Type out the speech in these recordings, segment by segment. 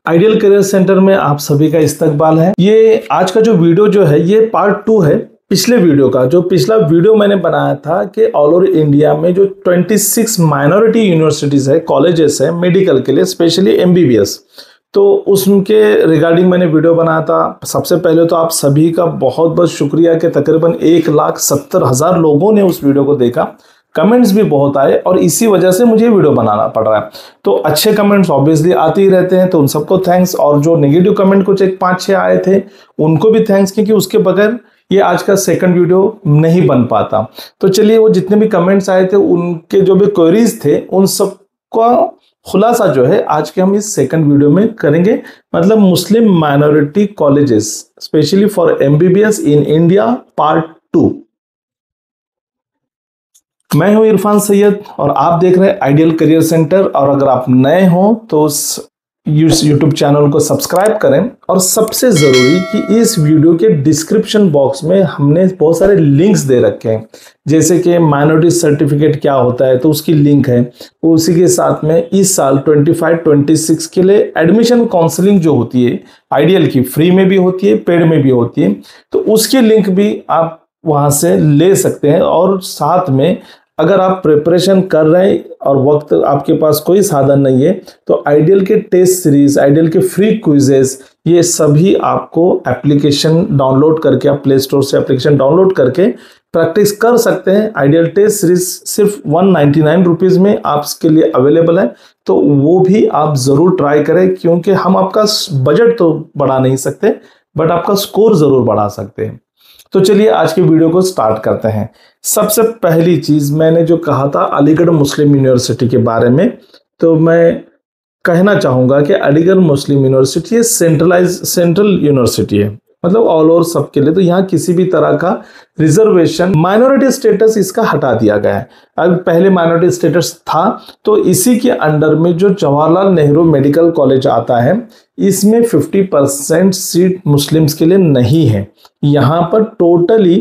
Ideal career centre में आप सभी का इस्तकबाल है। ये आज का जो वीडियो जो है ये पार्ट 2 है पिछले वीडियो का। जो पिछला वीडियो मैंने बनाया था कि ऑल ओवर इंडिया में जो 26 माइनॉरिटी यूनिवर्सिटीज है, कॉलेजेस है मेडिकल के लिए, स्पेशली एमबीबीएस, तो उसके रिगार्डिंग मैंने वीडियो बनाया था। सबसे पहले तो आप सभी का बहुत बहुत शुक्रिया कि तकरीबन 1,70,000 लोगों ने उस वीडियो को देखा। कमेंट्स भी बहुत आए और इसी वजह से मुझे वीडियो बनाना पड़ रहा है। तो अच्छे कमेंट्स ऑब्वियसली आते ही रहते हैं, तो उन सबको थैंक्स। और जो नेगेटिव कमेंट कुछ 1-5-6 आए थे उनको भी थैंक्स, क्योंकि उसके बगैर ये आज का सेकंड वीडियो नहीं बन पाता। तो चलिए, वो जितने भी कमेंट्स आए थे उनके जो भी क्वेरीज थे उन सबका खुलासा जो है आज के हम इस सेकंड वीडियो में करेंगे। मतलब मुस्लिम minority colleges specially for MBBS in India part 2। मैं हूं इरफान सैयद और आप देख रहे हैं आइडियल करियर सेंटर। और अगर आप नए हो तो उस यूट्यूब चैनल को सब्सक्राइब करें। और सबसे जरूरी कि इस वीडियो के डिस्क्रिप्शन बॉक्स में हमने बहुत सारे लिंक्स दे रखे हैं, जैसे कि माइनॉरिटी सर्टिफिकेट क्या होता है तो उसकी लिंक है। उसी के साथ में इस साल 25-26 के लिए एडमिशन काउंसलिंग जो होती है आइडियल की, फ्री में भी होती है, पेड में भी होती है, तो उसकी लिंक भी आप वहां से ले सकते हैं। और साथ में अगर आप प्रिपरेशन कर रहे हैं और वक्त आपके पास कोई साधन नहीं है तो आइडियल के टेस्ट सीरीज, आइडियल के फ्री क्विजेस, ये सभी आपको एप्लीकेशन डाउनलोड करके, आप प्ले स्टोर से एप्लीकेशन डाउनलोड करके प्रैक्टिस कर सकते हैं। आइडियल टेस्ट सीरीज सिर्फ 199 रुपीज में आपके लिए अवेलेबल है, तो वो भी आप जरूर ट्राई करें, क्योंकि हम आपका बजट तो बढ़ा नहीं सकते बट आपका स्कोर जरूर बढ़ा सकते हैं। तो चलिए आज के वीडियो को स्टार्ट करते हैं। सबसे पहली चीज मैंने जो कहा था अलीगढ़ मुस्लिम यूनिवर्सिटी के बारे में, तो मैं कहना चाहूंगा कि अलीगढ़ मुस्लिम यूनिवर्सिटी सेंट्रल यूनिवर्सिटी है, मतलब ऑल ओवर सबके लिए। तो यहाँ किसी भी तरह का रिजर्वेशन, माइनॉरिटी स्टेटस इसका हटा दिया गया है। अब पहले माइनॉरिटी स्टेटस था, तो इसी के अंडर में जो जवाहरलाल नेहरू मेडिकल कॉलेज आता है, इसमें 50% सीट मुस्लिम्स के लिए नहीं है। यहाँ पर टोटली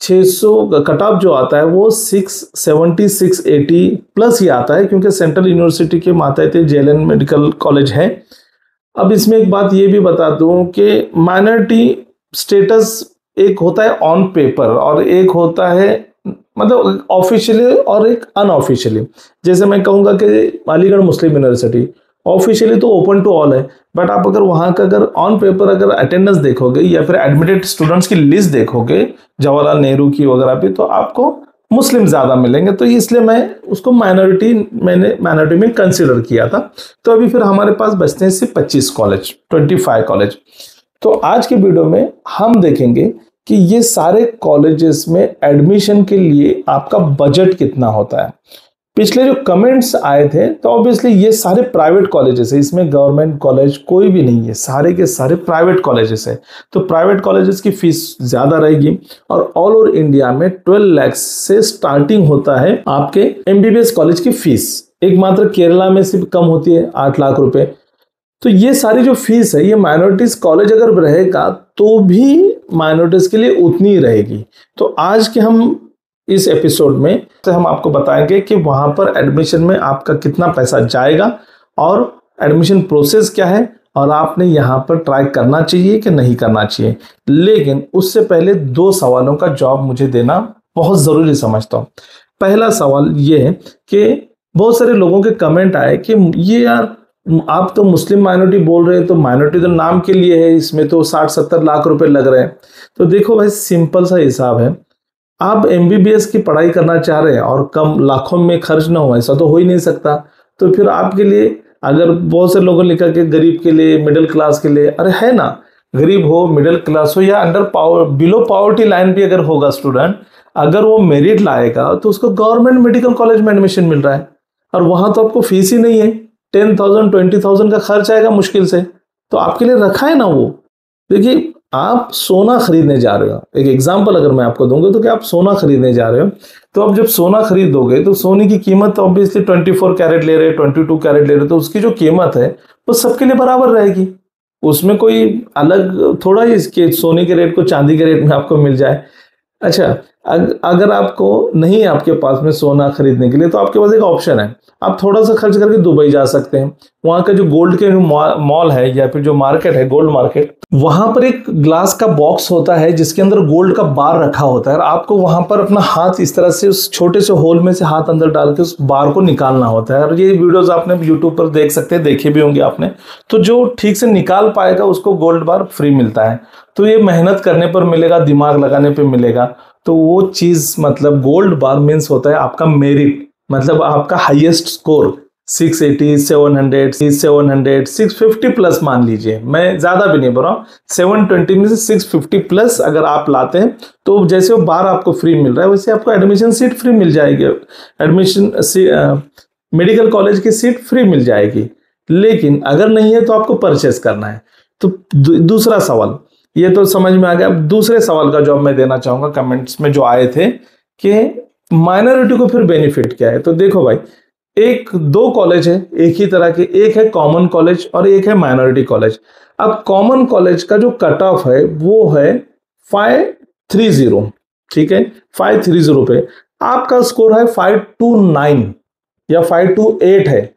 600 कट ऑफ जो आता है वो 670 680 प्लस ही आता है, क्योंकि सेंट्रल यूनिवर्सिटी के मातहत जेएलएन मेडिकल कॉलेज है। अब इसमें एक बात ये भी बता दूं कि माइनॉरिटी स्टेटस एक होता है ऑन पेपर और एक होता है मतलब ऑफिशियली और एक अनऑफिशियली। जैसे मैं कहूँगा कि अलीगढ़ मुस्लिम यूनिवर्सिटी ऑफिशियली तो ओपन टू ऑल है, बट आप अगर वहाँ का अगर ऑन पेपर अगर अटेंडेंस देखोगे या फिर एडमिटेड स्टूडेंट्स की लिस्ट देखोगे जवाहरलाल नेहरू की वगैरह भी, तो आपको मुस्लिम ज़्यादा मिलेंगे। तो इसलिए मैं उसको माइनॉरिटी में कंसिडर किया था। तो अभी फिर हमारे पास बचते हैं सिर्फ 25 कॉलेज। तो आज के वीडियो में हम देखेंगे कि ये सारे कॉलेजेस में एडमिशन के लिए आपका बजट कितना होता है। पिछले जो कमेंट्स आए थे तो ऑब्वियसली ये सारे प्राइवेट कॉलेजेस है, इसमें गवर्नमेंट कॉलेज कोई भी नहीं है, सारे के सारे प्राइवेट कॉलेजेस है। तो प्राइवेट कॉलेजेस की फीस ज्यादा रहेगी। और ऑल ओवर इंडिया में 12 लाख से स्टार्टिंग होता है आपके एमबीबीएस कॉलेज की फीस। एकमात्र केरला में सिर्फ कम होती है 8 लाख रुपए। तो ये सारी जो फीस है, ये माइनॉरिटीज कॉलेज अगर रहेगा तो भी माइनॉरिटीज के लिए उतनी ही रहेगी। तो आज के हम इस एपिसोड में तो हम आपको बताएंगे कि वहां पर एडमिशन में आपका कितना पैसा जाएगा और एडमिशन प्रोसेस क्या है, और आपने यहाँ पर ट्राई करना चाहिए कि नहीं करना चाहिए। लेकिन उससे पहले 2 सवालों का जवाब मुझे देना बहुत जरूरी समझता हूँ। पहला सवाल ये है कि बहुत सारे लोगों के कमेंट आए कि ये यार आप तो मुस्लिम माइनॉरिटी बोल रहे हैं, तो माइनॉरिटी तो नाम के लिए है, इसमें तो 60-70 लाख रुपए लग रहे हैं। तो देखो भाई, सिंपल सा हिसाब है। आप एमबीबीएस की पढ़ाई करना चाह रहे हैं और कम लाखों में खर्च ना हो, ऐसा तो हो ही नहीं सकता। तो फिर आपके लिए, अगर बहुत से लोगों ने लिखा कि गरीब के लिए, मिडिल क्लास के लिए, अरे है ना, गरीब हो, मिडिल क्लास हो या बिलो पॉवर्टी लाइन भी अगर होगा स्टूडेंट, अगर वो मेरिट लाएगा तो उसको गवर्नमेंट मेडिकल कॉलेज में एडमिशन मिल रहा है और वहां तो आपको फीस ही नहीं है। 10,000 20,000 का खर्च आएगा मुश्किल से, तो आपके लिए रखा है ना वो। देखिए, आप सोना खरीदने जा रहे हो, एक एग्जांपल अगर मैं आपको दूंगा तो कि आप सोना खरीदने जा रहे हो, तो अब जब सोना खरीदोगे तो सोने की कीमत तो ऑब्वियसली 24 कैरेट ले रहे, 22 कैरेट ले रहे, तो उसकी जो कीमत है वो सबके लिए बराबर रहेगी। उसमें कोई अलग थोड़ा ही इसके सोने के रेट को चांदी के रेट में आपको मिल जाए। अच्छा, अगर आपको नहीं है आपके पास में सोना खरीदने के लिए, तो आपके पास एक ऑप्शन है, आप थोड़ा सा खर्च करके दुबई जा सकते हैं। वहाँ का जो गोल्ड के मॉल है या फिर जो मार्केट है, गोल्ड मार्केट, वहां पर एक ग्लास का बॉक्स होता है जिसके अंदर गोल्ड का बार रखा होता है, और आपको वहां पर अपना हाथ इस तरह से उस छोटे से होल में से हाथ अंदर डाल के उस बार को निकालना होता है। और ये वीडियोस आपने यूट्यूब पर देख सकते हैं, देखे भी होंगे आपने। तो जो ठीक से निकाल पाएगा उसको गोल्ड बार फ्री मिलता है। तो ये मेहनत करने पर मिलेगा, दिमाग लगाने पर मिलेगा। तो वो चीज मतलब गोल्ड बार मीन्स होता है आपका मेरिट, मतलब आपका हाईएस्ट स्कोर 680, 700, 700, 650 प्लस मान लीजिए, मैं ज्यादा भी नहीं बोल रहा हूँ, 720 में से 650 प्लस अगर आप लाते हैं तो जैसे वो बार आपको फ्री मिल रहा है वैसे आपको एडमिशन सीट फ्री मिल जाएगी, एडमिशन मेडिकल कॉलेज की सीट फ्री मिल जाएगी। लेकिन अगर नहीं है तो आपको परचेस करना है। तो दूसरा सवाल ये तो समझ में आ गया। अब दूसरे सवाल का जवाब मैं देना चाहूंगा कमेंट्स में जो आए थे कि माइनॉरिटी को फिर बेनिफिट क्या है। तो देखो भाई, एक दो कॉलेज है एक ही तरह के, एक है कॉमन कॉलेज और एक है माइनॉरिटी कॉलेज। अब कॉमन कॉलेज का जो कट ऑफ है वो है 530, ठीक है, 530 पे। आपका स्कोर है 529 या 528 है,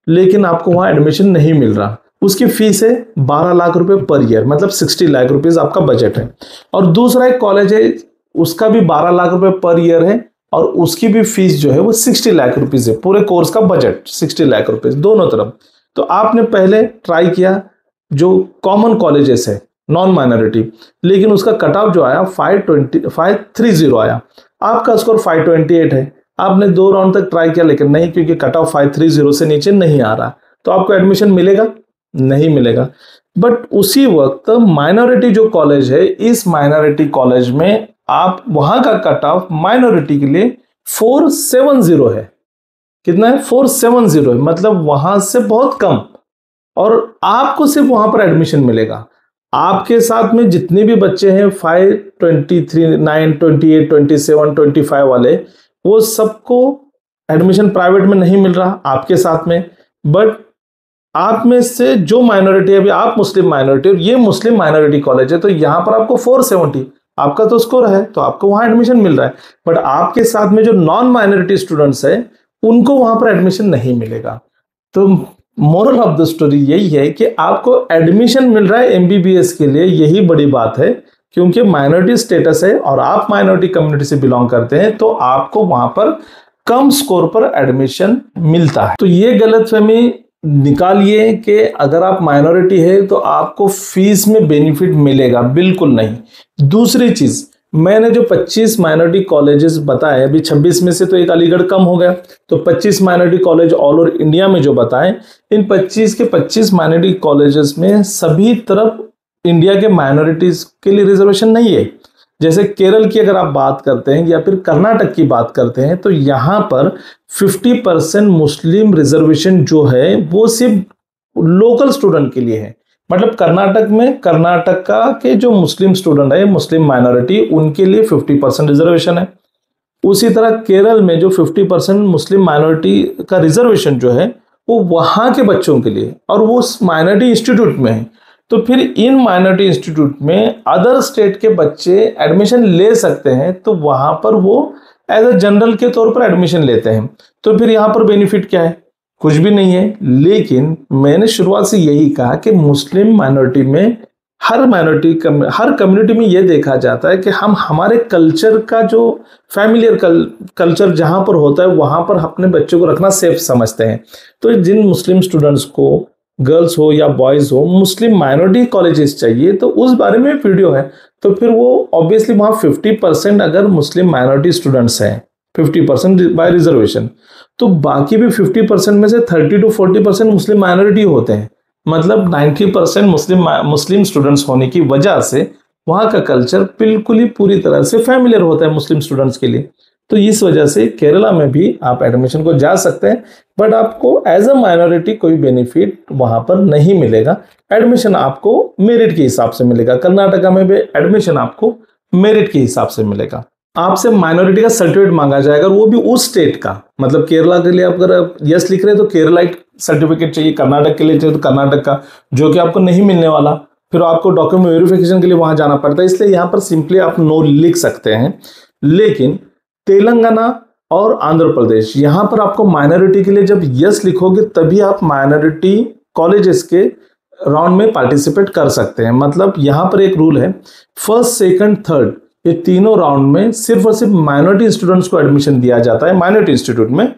लेकिन आपको वहां एडमिशन नहीं मिल रहा। उसकी फीस है 12 लाख रुपए पर ईयर, मतलब 60 लाख रुपीज आपका बजट है। और दूसरा एक कॉलेज है, उसका भी 12 लाख रुपए पर ईयर है और उसकी भी फीस जो है वो 60 लाख रुपीज है। पूरे कोर्स का बजट 60 लाख रुपीज दोनों तरफ। तो आपने पहले ट्राई किया जो कॉमन कॉलेजेस है नॉन माइनॉरिटी, लेकिन उसका कट ऑफ जो आया 530 आया, आपका स्कोर 528 है। आपने 2 राउंड तक ट्राई किया लेकिन नहीं, क्योंकि कट ऑफ 530 से नीचे नहीं आ रहा, तो आपको एडमिशन मिलेगा नहीं मिलेगा। बट उसी वक्त माइनॉरिटी जो कॉलेज है, इस माइनॉरिटी कॉलेज में आप वहां का कट ऑफ माइनॉरिटी के लिए 470 है। कितना है? 470 है, मतलब वहां से बहुत कम। और आपको सिर्फ वहां पर एडमिशन मिलेगा। आपके साथ में जितने भी बच्चे हैं 523, 9, 28, 27, 25 वाले, वो सबको एडमिशन प्राइवेट में नहीं मिल रहा आपके साथ में। बट आप में से जो माइनॉरिटी है, अभी आप मुस्लिम माइनॉरिटी और ये मुस्लिम माइनॉरिटी कॉलेज है, तो यहां पर आपको 470 आपका तो स्कोर है, तो आपको वहां एडमिशन मिल रहा है। बट आपके साथ में जो नॉन माइनॉरिटी स्टूडेंट्स है उनको वहां पर एडमिशन नहीं मिलेगा। तो मोरल ऑफ द स्टोरी यही है कि आपको एडमिशन मिल रहा है एमबीबीएस के लिए, यही बड़ी बात है। क्योंकि माइनॉरिटी स्टेटस है और आप माइनॉरिटी कम्युनिटी से बिलोंग करते हैं, तो आपको वहां पर कम स्कोर पर एडमिशन मिलता है। तो ये गलतफहमी निकालिए कि अगर आप माइनॉरिटी है तो आपको फीस में बेनिफिट मिलेगा, बिल्कुल नहीं। दूसरी चीज, मैंने जो 25 माइनॉरिटी कॉलेजेस बताए, अभी 26 में से तो एक अलीगढ़ कम हो गया, तो 25 minority college all over India में जो बताए, इन 25 के 25 माइनॉरिटी कॉलेजेस में सभी तरफ इंडिया के माइनॉरिटीज के लिए रिजर्वेशन नहीं है। जैसे केरल की अगर आप बात करते हैं या फिर कर्नाटक की बात करते हैं, तो यहां पर 50% मुस्लिम रिजर्वेशन जो है वो सिर्फ लोकल स्टूडेंट के लिए है। मतलब कर्नाटक में कर्नाटका के जो मुस्लिम स्टूडेंट है, मुस्लिम माइनॉरिटी, उनके लिए 50% रिजर्वेशन है। उसी तरह केरल में जो 50% मुस्लिम माइनॉरिटी का रिजर्वेशन जो है वो वहां के बच्चों के लिए, और वो माइनॉरिटी इंस्टीट्यूट में है। तो फिर इन माइनॉरिटी इंस्टीट्यूट में अदर स्टेट के बच्चे एडमिशन ले सकते हैं, तो वहां पर वो एज ए जनरल के तौर पर एडमिशन लेते हैं। तो फिर यहाँ पर बेनिफिट क्या है? कुछ भी नहीं है। लेकिन मैंने शुरुआत से यही कहा कि मुस्लिम माइनॉरिटी में हर कम्युनिटी में यह देखा जाता है कि हम हमारे कल्चर का जो फैमिलियर कल्चर जहां पर होता है वहां पर अपने बच्चों को रखना सेफ समझते हैं। तो जिन मुस्लिम स्टूडेंट्स को, गर्ल्स हो या बॉयज हो, मुस्लिम माइनॉरिटी कॉलेजेस चाहिए, तो उस बारे में वीडियो है। तो फिर वो ऑब्वियसली वहां 50% अगर मुस्लिम माइनॉरिटी स्टूडेंट्स हैं, 50% बाय रिजर्वेशन, तो बाकी भी 50% में से 30 to 40% मुस्लिम माइनॉरिटी होते हैं। मतलब 90% मुस्लिम स्टूडेंट्स होने की वजह से वहाँ का कल्चर बिल्कुल ही पूरी तरह से फैमिलियर होता है मुस्लिम स्टूडेंट्स के लिए। तो इस वजह से केरला में भी आप एडमिशन को जा सकते हैं, बट आपको एज अ माइनॉरिटी कोई बेनिफिट वहां पर नहीं मिलेगा। एडमिशन आपको मेरिट के हिसाब से मिलेगा। कर्नाटका में भी एडमिशन आपको मेरिट के हिसाब से मिलेगा। आपसे माइनॉरिटी का सर्टिफिकेट मांगा जाएगा, और वो भी उस स्टेट का। मतलब केरला के लिए आप अगर यस लिख रहे हैं तो केरलाइट सर्टिफिकेट चाहिए, कर्नाटक के लिए चाहिए तो कर्नाटक का, जो कि आपको नहीं मिलने वाला। फिर आपको डॉक्यूमेंट वेरिफिकेशन के लिए वहां जाना पड़ता है। इसलिए यहाँ पर सिंपली आप नो लिख सकते हैं। लेकिन तेलंगाना और आंध्र प्रदेश यहाँ पर आपको माइनॉरिटी के लिए जब यस लिखोगे तभी आप माइनॉरिटी कॉलेजेस के राउंड में पार्टिसिपेट कर सकते हैं। मतलब यहाँ पर एक रूल है, फर्स्ट सेकंड थर्ड ये तीनों राउंड में सिर्फ और सिर्फ माइनॉरिटी स्टूडेंट्स को एडमिशन दिया जाता है माइनॉरिटी इंस्टीट्यूट में,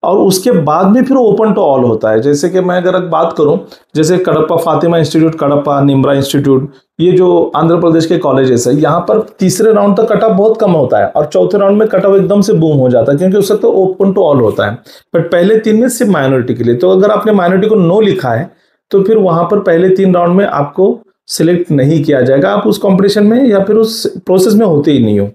और उसके बाद में फिर ओपन टू ऑल होता है। जैसे कि मैं अगर बात करूं, जैसे कडप्पा फातिमा इंस्टीट्यूट, कडप्पा निम्रा इंस्टीट्यूट, ये जो आंध्र प्रदेश के कॉलेजेस है, यहाँ पर तीसरे राउंड तक कट ऑफ बहुत कम होता है और चौथे राउंड में कट ऑफ एकदम से बूम हो जाता है, क्योंकि उससे तो ओपन टू ऑल होता है। बट पहले 3 में सिर्फ माइनॉरिटी के लिए। तो अगर आपने माइनॉरिटी को नो लिखा है तो फिर वहां पर पहले 3 राउंड में आपको सिलेक्ट नहीं किया जाएगा, आप उस कंपटीशन में या फिर उस प्रोसेस में होते ही नहीं हो।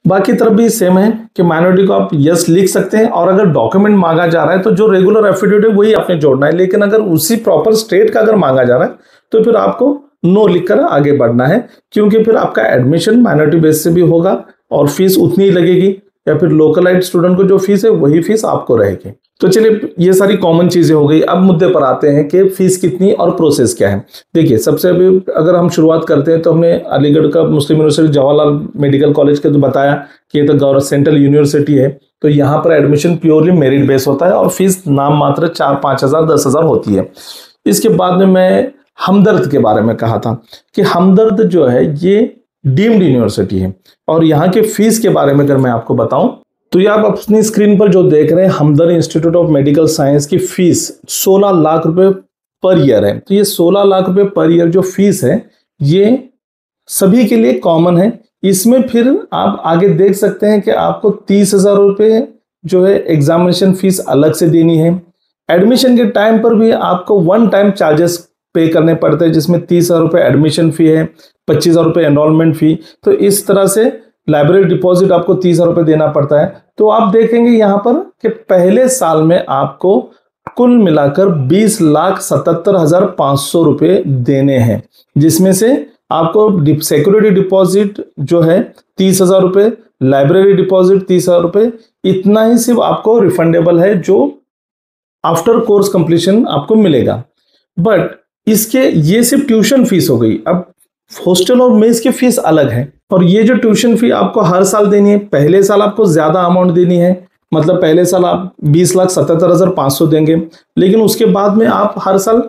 बाकी तरफ भी सेम है कि माइनॉरिटी को आप यस लिख सकते हैं, और अगर डॉक्यूमेंट मांगा जा रहा है तो जो रेगुलर एफिडेविट है वही आपने जोड़ना है। लेकिन अगर उसी प्रॉपर स्टेट का अगर मांगा जा रहा है तो फिर आपको नो लिखकर आगे बढ़ना है, क्योंकि फिर आपका एडमिशन माइनॉरिटी बेस से भी होगा और फीस उतनी ही लगेगी, या फिर लोकलाइज्ड स्टूडेंट को जो फीस है वही फीस आपको रहेगी। तो चलिए, ये सारी कॉमन चीजें हो गई। अब मुद्दे पर आते हैं कि फीस कितनी और प्रोसेस क्या है। देखिए, सबसे अभी अगर हम शुरुआत करते हैं तो हमने अलीगढ़ का मुस्लिम यूनिवर्सिटी जवाहरलाल मेडिकल कॉलेज के तो बताया कि ये तो गवर्नमेंट सेंट्रल यूनिवर्सिटी है, तो यहाँ पर एडमिशन प्योरली मेरिट बेस होता है और फीस नाम मात्र 4-5 हज़ार 10 हज़ार होती है। इसके बाद में मैं हमदर्द के बारे में कहा था कि हमदर्द जो है ये डीम्ड यूनिवर्सिटी है, और यहाँ के फीस के बारे में अगर मैं आपको बताऊं तो ये आप अपनी स्क्रीन पर जो देख रहे हैं, हमदर्द इंस्टीट्यूट ऑफ मेडिकल साइंस की फीस 16 लाख रुपए पर ईयर है। तो ये 16 लाख रुपए पर ईयर जो फीस है ये सभी के लिए कॉमन है। इसमें फिर आप आगे देख सकते हैं कि आपको 30 हज़ार रुपये जो है एग्जामिनेशन फीस अलग से देनी है। एडमिशन के टाइम पर भी आपको वन टाइम चार्जेस पे करने पड़ते हैं, जिसमें 30 हज़ार रुपये एडमिशन फी है, 25 हज़ार रुपये एनरोलमेंट फी। तो इस तरह से लाइब्रेरी डिपॉजिट आपको 30 हज़ार रुपये देना पड़ता है। तो आप देखेंगे यहाँ पर कि पहले साल में आपको कुल मिलाकर 20,77,500 रुपये देने हैं, जिसमें से आपको सिक्योरिटी डिपॉजिट जो है 30 हज़ार रुपये, लाइब्रेरी डिपॉजिट 30 हज़ार रुपये, इतना ही सिर्फ आपको रिफंडेबल है जो आफ्टर कोर्स कंप्लीशन आपको मिलेगा। बट इसके ये सिर्फ ट्यूशन फीस हो गई। अब हॉस्टल और मेस की फीस अलग है, और ये जो ट्यूशन फी आपको हर साल देनी है। पहले साल आपको ज्यादा अमाउंट देनी है, मतलब पहले साल आप 20,77,500 देंगे, लेकिन उसके बाद में आप हर साल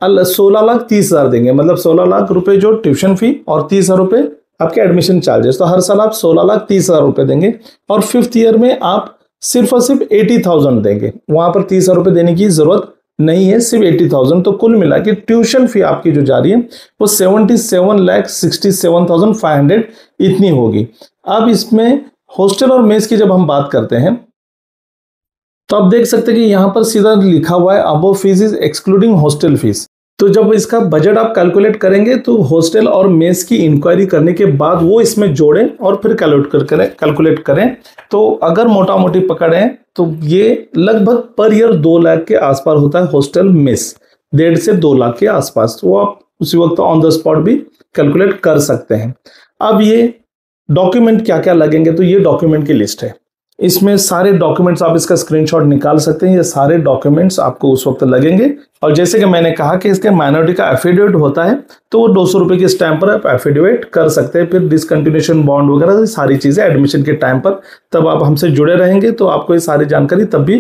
16,30,000 देंगे। मतलब 16 लाख रुपए जो ट्यूशन फी और 30 हज़ार रुपये आपके एडमिशन चार्जेस। तो हर साल आप 16,30,000 रुपये देंगे, और 5th ईयर में आप सिर्फ और सिर्फ 80,000 देंगे। वहां पर 30 हज़ार रुपये देने की जरूरत नहीं है, सिर्फ 80,000। तो कुल मिला के ट्यूशन फी आपकी जो जा रही है वो 77,67,500 इतनी होगी। अब इसमें हॉस्टल और मेस की जब हम बात करते हैं तो आप देख सकते हैं कि यहाँ पर सीधा लिखा हुआ है above fees is excluding hostel fees. तो जब इसका बजट आप कैलकुलेट करेंगे तो हॉस्टल और मेस की इंक्वायरी करने के बाद वो इसमें जोड़ें और फिर कैलकुलेट करें। तो अगर मोटा मोटी पकड़ें तो ये लगभग पर ईयर 2 लाख के आसपास होता है हॉस्टल मेस, 1.5 से 2 लाख के आसपास। वो आप उसी वक्त ऑन द स्पॉट भी कैलकुलेट कर सकते हैं। अब ये डॉक्यूमेंट क्या क्या लगेंगे, तो ये डॉक्यूमेंट की लिस्ट है। इसमें सारे डॉक्यूमेंट्स आप इसका स्क्रीनशॉट निकाल सकते हैं। ये सारे डॉक्यूमेंट्स आपको उस वक्त लगेंगे, और जैसे कि मैंने कहा कि इसके माइनॉरिटी का एफिडेविट होता है तो वो 200 रुपये की स्टैंप पर आप एफिडेविट कर सकते हैं। फिर डिसकंटिन्यूएशन बॉन्ड वगैरह सारी चीजें एडमिशन के टाइम पर, तब आप हमसे जुड़े रहेंगे तो आपको ये सारी जानकारी तब भी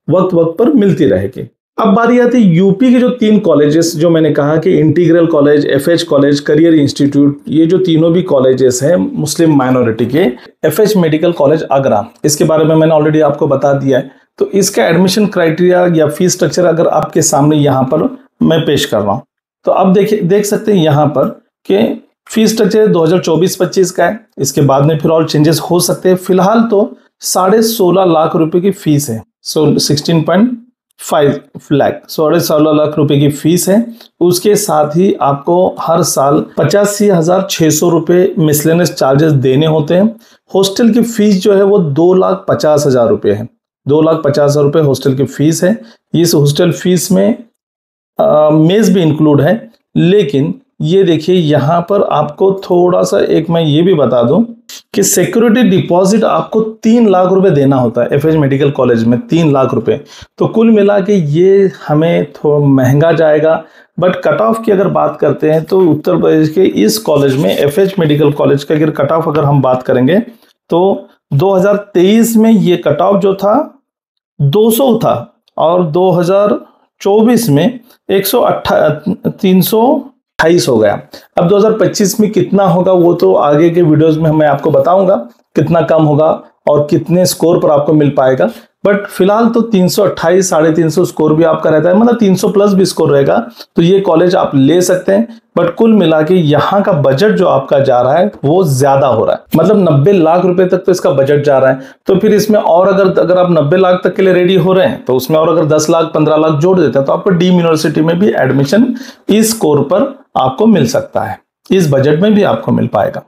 वक्त वक्त पर मिलती रहेगी। अब बारी आती है यूपी के जो 3 कॉलेजेस जो मैंने कहा कि integral college, FH college, career institute, ये जो तीनों भी कॉलेजेस हैं मुस्लिम माइनॉरिटी के। एफएच मेडिकल कॉलेज आगरा, इसके बारे में मैंने ऑलरेडी आपको बता दिया है। तो इसका एडमिशन क्राइटेरिया या फीस स्ट्रक्चर अगर आपके सामने यहाँ पर मैं पेश कर रहा हूँ तो आप देख सकते हैं यहाँ पर कि फीस स्ट्रक्चर 2024-25 का है। इसके बाद में फिर और चेंजेस हो सकते हैं। फिलहाल तो 16.5 लाख रुपए की फीस है, 16.5 लाख, 16.5 लाख रुपए की फीस है। उसके साथ ही आपको हर साल 85,600 रुपये मिसलेनियस चार्जेस देने होते हैं। हॉस्टल की फीस जो है वो 2,50,000 रुपये है, 2,50,000 रुपये हॉस्टल की फीस है। इस हॉस्टल फीस में मेस भी इंक्लूड है। लेकिन ये देखिए यहाँ पर आपको थोड़ा सा एक मैं ये भी बता दूं कि सिक्योरिटी डिपॉजिट आपको 3 लाख रुपए देना होता है एफएच मेडिकल कॉलेज में, 3 लाख रुपए। तो कुल मिला के ये हमें थोड़ा महंगा जाएगा। बट कट ऑफ की अगर बात करते हैं तो उत्तर प्रदेश के इस कॉलेज में एफएच मेडिकल कॉलेज का अगर कट ऑफ अगर हम बात करेंगे तो 2023 में ये कट ऑफ जो था 200 था और 2024 में 328 हो गया। अब 2025 में कितना होगा वो तो आगे के वीडियोस में मैं आपको बताऊंगा कितना कम होगा और कितने स्कोर पर आपको मिल पाएगा। बट फिलहाल तो 328 350 स्कोर भी आपका रहता है, मतलब 300 प्लस भी स्कोर रहेगा तो ये कॉलेज आप ले सकते हैं। बट कुल मिला के यहाँ का बजट जो आपका जा रहा है वो ज्यादा हो रहा है, मतलब 90 लाख रुपए तक तो इसका बजट जा रहा है। तो फिर इसमें और अगर आप 90 लाख तक के लिए रेडी हो रहे हैं तो उसमें और अगर 10 लाख 15 लाख जोड़ देते हैं तो आपको डीम यूनिवर्सिटी में भी एडमिशन इस स्कोर पर आपको मिल सकता है, इस बजट में भी आपको मिल पाएगा।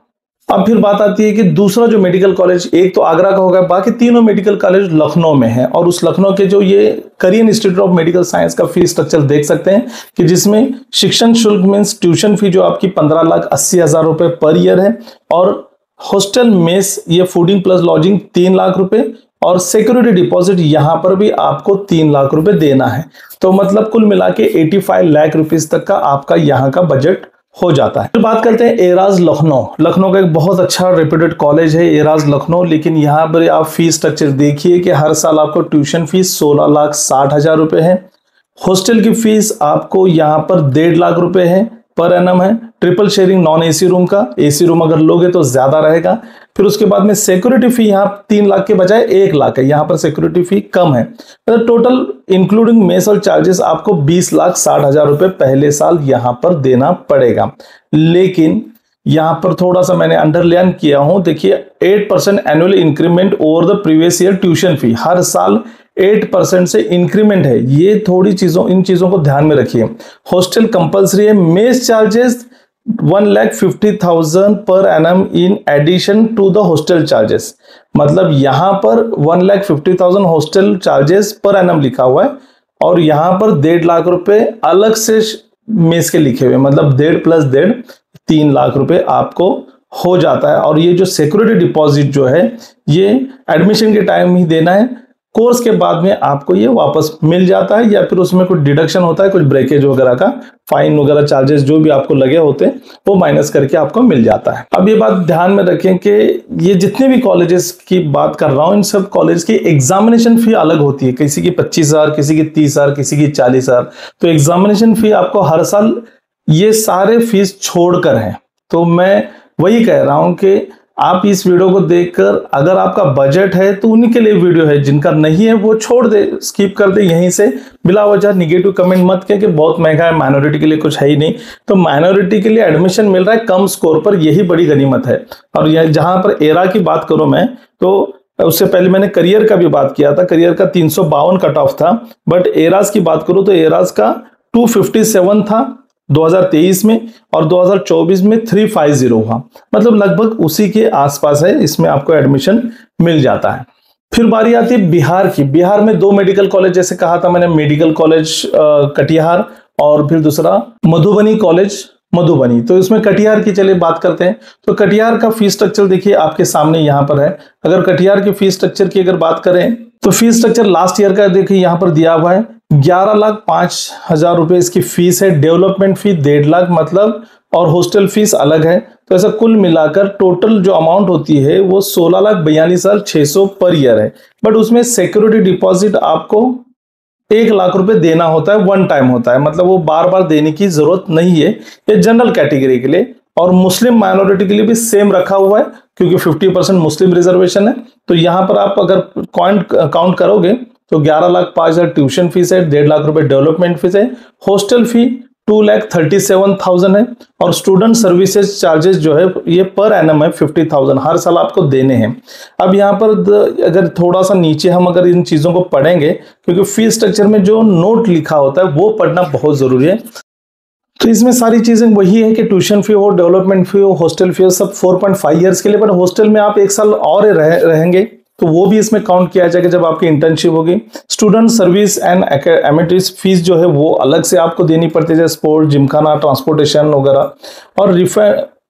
अब फिर बात आती है कि दूसरा जो मेडिकल कॉलेज, एक तो आगरा का होगा, बाकी तीनों मेडिकल कॉलेज लखनऊ में है। और उस लखनऊ के जो ये Korean institute of medical science का फीस स्ट्रक्चर देख सकते हैं कि जिसमें शिक्षण शुल्क मीन्स ट्यूशन फी जो आपकी 15,80,000 रुपए पर ईयर है, और हॉस्टल मेस ये फूडिंग प्लस लॉजिंग 3 लाख रुपए, और सिक्योरिटी डिपॉजिट यहां पर भी आपको 3 लाख रुपए देना है। तो मतलब कुल मिला के 85 लाख रुपीस तक का आपका यहाँ का बजट हो जाता है। फिर बात करते हैं एराज लखनऊ। लखनऊ का एक बहुत अच्छा रेप्यूटेड कॉलेज है एराज लखनऊ, लेकिन यहाँ पर आप फीस स्ट्रक्चर देखिए कि हर साल आपको ट्यूशन फीस 16,60,000 रुपए है। हॉस्टल की फीस आपको यहाँ पर 1.5 लाख रुपए है पर एनम है। Triple sharing non AC room का, एसी रूम अगर लोगे तो ज्यादा रहेगा। फिर उसके बाद में सिक्योरिटी फी यहाँ 3 लाख के बजाय 1 लाख है, यहाँ पर सिक्योरिटी फी कम है। मतलब टोटल इंक्लूडिंग मेस और चार्जेस आपको 20,60,000 रुपए पहले साल यहाँ पर देना पड़ेगा। लेकिन यहाँ पर थोड़ा सा मैंने अंडरलाइन किया हूं, देखिए 8% annual increment over the previous year tuition fee, हर साल 8% से इंक्रीमेंट है। ये थोड़ी इन चीजों को ध्यान में रखिए। हॉस्टल कंपलसरी है। Mess charges 1,50,000 per annum in addition to the hostel charges, मतलब यहां पर 1,50,000 हॉस्टल चार्जेस पर एनम लिखा हुआ है और यहां पर 1.5 लाख रुपए अलग से मेस के लिखे हुए, मतलब 1.5 प्लस 1.5 3 लाख रुपए आपको हो जाता है। और ये जो सिक्योरिटी डिपॉजिट जो है ये एडमिशन के टाइम ही देना है, कोर्स के बाद में आपको ये वापस मिल जाता है, या फिर उसमें कुछ डिडक्शन होता है, कुछ ब्रेकेज वगैरह का, फाइन वगैरह चार्जेस जो भी आपको लगे होते हैं वो माइनस करके आपको मिल जाता है। अब ये बात ध्यान में रखें कि ये जितने भी कॉलेजेस की बात कर रहा हूं इन सब कॉलेज की एग्जामिनेशन फी अलग होती है, किसी की 25,000, किसी की 30,000, किसी की 40,000। तो एग्जामिनेशन फी आपको हर साल ये सारे फीस छोड़कर है। तो मैं वही कह रहा हूं कि आप इस वीडियो को देखकर अगर आपका बजट है तो उन्हीं के लिए वीडियो है, जिनका नहीं है वो छोड़ दे, स्किप कर दे यहीं से। बिला वजह निगेटिव कमेंट मत करें कि बहुत महंगा है, माइनॉरिटी के लिए कुछ है ही नहीं। तो माइनॉरिटी के लिए एडमिशन मिल रहा है कम स्कोर पर, यही बड़ी गनीमत है। और यह जहां पर एरा की बात करूं मैं, तो उससे पहले मैंने करियर का भी बात किया था, करियर का 352 कट ऑफ था। बट एराज की बात करूं तो एराज का 257 था 2023 में, और 2024 में 350 हुआ, मतलब लगभग उसी के आसपास है, इसमें आपको एडमिशन मिल जाता है। फिर बारी आती है बिहार की। बिहार में 2 मेडिकल कॉलेज, जैसे कहा था मैंने, मेडिकल कॉलेज कटिहार और फिर दूसरा मधुबनी कॉलेज मधुबनी। तो इसमें कटिहार की चलिए बात करते हैं। तो कटिहार का फीस स्ट्रक्चर देखिए आपके सामने यहाँ पर है। अगर कटिहार की फीस स्ट्रक्चर की अगर बात करें तो फीस स्ट्रक्चर लास्ट ईयर का देखिए यहाँ पर दिया हुआ है, 11,05,000 रुपए इसकी फीस है। डेवलपमेंट फी 1.5 लाख मतलब, और हॉस्टल फीस अलग है। तो ऐसा कुल मिलाकर टोटल जो अमाउंट होती है वो 16,42,600 पर ईयर है। बट उसमें सिक्योरिटी डिपॉजिट आपको 1 लाख रुपए देना होता है, वन टाइम होता है, मतलब वो बार बार देने की जरूरत नहीं है। ये जनरल कैटेगरी के लिए, और मुस्लिम माइनॉरिटी के लिए भी सेम रखा हुआ है क्योंकि 50% मुस्लिम रिजर्वेशन है। तो यहाँ पर आप अगर काउंट करोगे तो 11,05,000 ट्यूशन फीस है, 1.5 लाख रुपए डेवलपमेंट फीस है, हॉस्टल फी 2,37,000 है, और स्टूडेंट सर्विसेज चार्जेस जो है ये पर एनम है 50,000 हर साल आपको देने हैं। अब यहाँ पर अगर थोड़ा सा नीचे हम अगर इन चीजों को पढ़ेंगे, क्योंकि फीस स्ट्रक्चर में जो नोट लिखा होता है वो पढ़ना बहुत जरूरी है। तो इसमें सारी चीजें वही है कि ट्यूशन फी हो, डेवलपमेंट फी हो, हॉस्टल फी हो, सब 4.5 ईयर्स के लिए। बट हॉस्टल में आप 1 साल और रहेंगे तो वो भी इसमें काउंट किया जाएगा जब आपकी इंटर्नशिप होगी। स्टूडेंट सर्विस एंड एमिट्रीज फीस जो है वो अलग से आपको देनी पड़ती है, स्पोर्ट, जिमखाना, ट्रांसपोर्टेशन वगैरह। और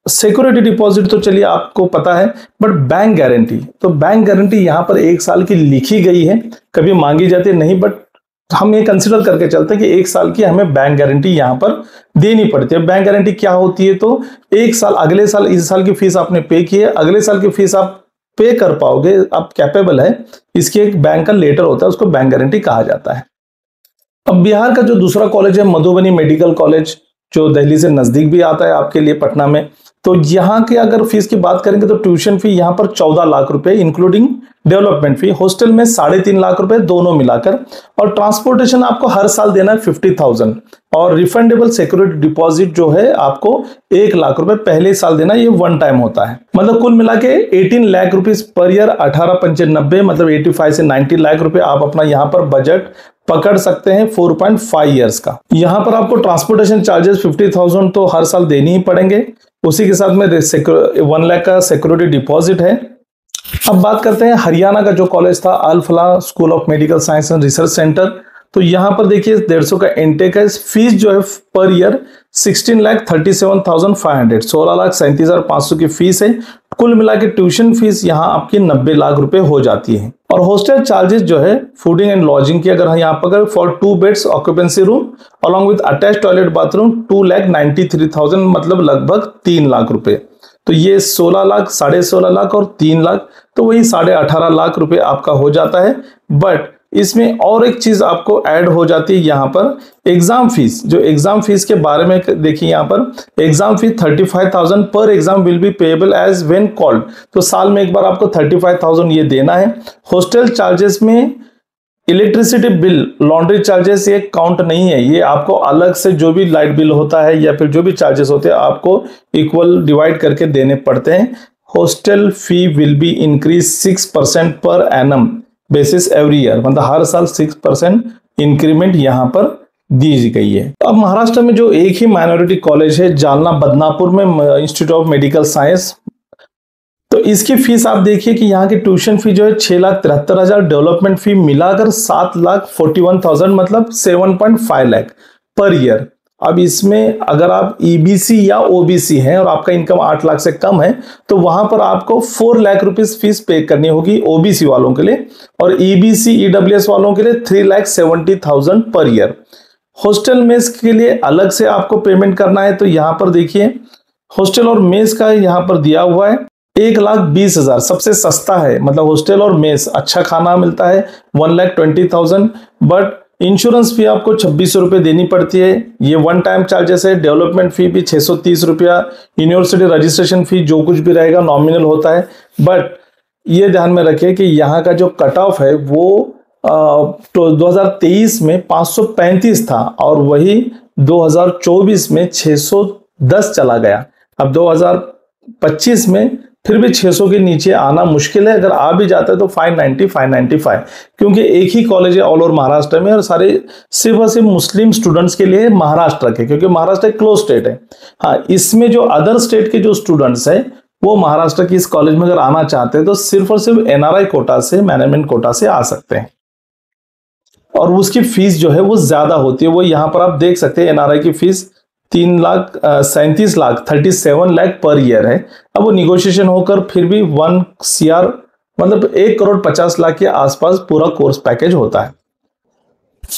सिक्योरिटी डिपॉजिट तो चलिए आपको पता है, बट बैंक गारंटी, तो बैंक गारंटी यहाँ पर 1 साल की लिखी गई है, कभी मांगी जाती है नहीं, बट हम ये कंसिडर करके चलते हैं कि 1 साल की हमें बैंक गारंटी यहाँ पर देनी पड़ती है। बैंक गारंटी क्या होती है, तो 1 साल, अगले साल, इस साल की फीस आपने पे की है, अगले साल की फीस आप पे कर पाओगे, आप कैपेबल है, इसकी एक बैंक का लेटर होता है, उसको बैंक गारंटी कहा जाता है। अब बिहार का जो दूसरा कॉलेज है मधुबनी मेडिकल कॉलेज, जो दिल्ली से नजदीक भी आता है आपके लिए पटना में, तो यहाँ के अगर फीस की बात करेंगे तो ट्यूशन फी यहाँ पर 14 लाख रुपए इंक्लूडिंग डेवलपमेंट फी, हॉस्टल में 3.5 लाख रुपए दोनों मिलाकर, और ट्रांसपोर्टेशन आपको हर साल देना है 50,000, और रिफंडेबल सिक्योरिटी डिपॉजिट जो है आपको 1 लाख रुपए पहले साल देना, ये वन टाइम होता है। मतलब कुल मिला के 18 लाख रुपीज पर ईयर, 18×95 मतलब 85 से 90 लाख रुपए आप अपना यहाँ पर बजट पकड़ सकते हैं 4.5 इयर्स का। यहाँ पर आपको ट्रांसपोर्टेशन चार्जेस 50,000 तो हर साल देने ही पड़ेंगे, उसी के साथ में 1 लाख का सिक्योरिटी डिपॉजिट है। अब बात करते हैं हरियाणा का जो कॉलेज था Al Falah school of medical science and research centre, तो यहाँ पर देखिए 150 का इंटेक है। फीस जो है पर ईयर 16,37,500, 16,37,500 की फीस है। कुल मिला के ट्यूशन फीस यहाँ आपकी 90 लाख रुपए हो जाती है। और हॉस्टल चार्जेस जो है फूडिंग एंड लॉजिंग की अगर यहाँ पर for 2 beds occupancy room along with attach toilet bathroom 2,93,000 मतलब लगभग 3 लाख रुपए। तो ये 16 लाख, 16.5 लाख और 3 लाख, तो वही 18.5 लाख रुपए आपका हो जाता है। बट इसमें और एक चीज आपको ऐड हो जाती है यहाँ पर एग्जाम फीस। जो एग्जाम फीस के बारे में देखिए, यहाँ पर exam fees 35,000 per exam will be payable as when called, तो साल में एक बार आपको 35,000 ये देना है। हॉस्टल चार्जेस में इलेक्ट्रिसिटी बिल, लॉन्ड्री चार्जेस ये काउंट नहीं है, ये आपको अलग से जो भी लाइट बिल होता है या फिर जो भी चार्जेस होते हैं आपको इक्वल डिवाइड करके देने पड़ते हैं। Hostel fee will be increase 6% per annum basis every year, मतलब हर साल 6% इंक्रीमेंट यहाँ पर दी गई है। अब महाराष्ट्र में जो एक ही माइनॉरिटी कॉलेज है जालना बदनापुर में इंस्टीट्यूट ऑफ मेडिकल साइंस, तो इसकी फीस आप देखिए कि यहाँ की ट्यूशन फी जो है 6,73,000, डेवलपमेंट फी मिलाकर 7,41,000 मतलब 7.5 लाख पर ईयर। अब इसमें अगर आप ईबीसी या ओबीसी हैं और आपका इनकम 8 लाख से कम है तो वहां पर आपको 4 लाख रुपीस फीस पे करनी होगी ओबीसी वालों के लिए, और ईबीसी ईडब्ल्यूएस वालों के लिए 3,70,000 पर ईयर। हॉस्टल मेस के लिए अलग से आपको पेमेंट करना है, तो यहाँ पर देखिए हॉस्टल और मेस का यहाँ पर दिया हुआ है 1,20,000 सबसे सस्ता है, मतलब हॉस्टल और मेस अच्छा खाना मिलता है 1,20,000, बट इंश्योरेंस फी आपको 2600 रुपये देनी पड़ती है, ये वन टाइम चार्जेस है। डेवलपमेंट फी भी 630 रुपया, यूनिवर्सिटी रजिस्ट्रेशन फी जो कुछ भी रहेगा नॉमिनल होता है। बट ये ध्यान में रखें कि यहाँ का जो कट ऑफ है वो तो 2023 में 535 था और वही 2024 में 610 चला गया। अब 2025 में फिर भी 600 के नीचे आना मुश्किल है, अगर आ भी जाता है तो 590 595, क्योंकि एक ही कॉलेज है ऑल ओवर महाराष्ट्र में और सारे सिर्फ और सिर्फ मुस्लिम स्टूडेंट्स के लिए महाराष्ट्र के, क्योंकि महाराष्ट्र एक क्लोज स्टेट है। हाँ, इसमें जो अदर स्टेट के जो स्टूडेंट्स हैं वो महाराष्ट्र की इस कॉलेज में अगर आना चाहते हैं तो सिर्फ और सिर्फ एनआरआई कोटा से, मैनेजमेंट कोटा से आ सकते हैं, और उसकी फीस जो है वो ज्यादा होती है। वो यहाँ पर आप देख सकते हैं एनआरआई की fees 37 lakh 37 lakh per year है। अब वो निगोशिएशन होकर फिर भी 1 CR मतलब 1,50,00,000 के आसपास पूरा कोर्स पैकेज होता है।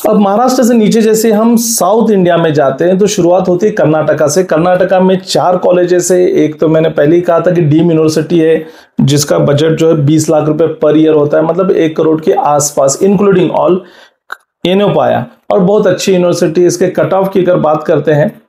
अब महाराष्ट्र से नीचे जैसे हम साउथ इंडिया में जाते हैं तो शुरुआत होती है कर्नाटका से। कर्नाटका में 4 कॉलेजेस है। एक तो मैंने पहले ही कहा था कि डीम यूनिवर्सिटी है जिसका बजट जो है 20 लाख रुपए पर ईयर होता है, मतलब 1 करोड़ के आसपास इंक्लूडिंग ऑल एनोपाया, और बहुत अच्छी यूनिवर्सिटी। इसके कट ऑफ की अगर बात करते हैं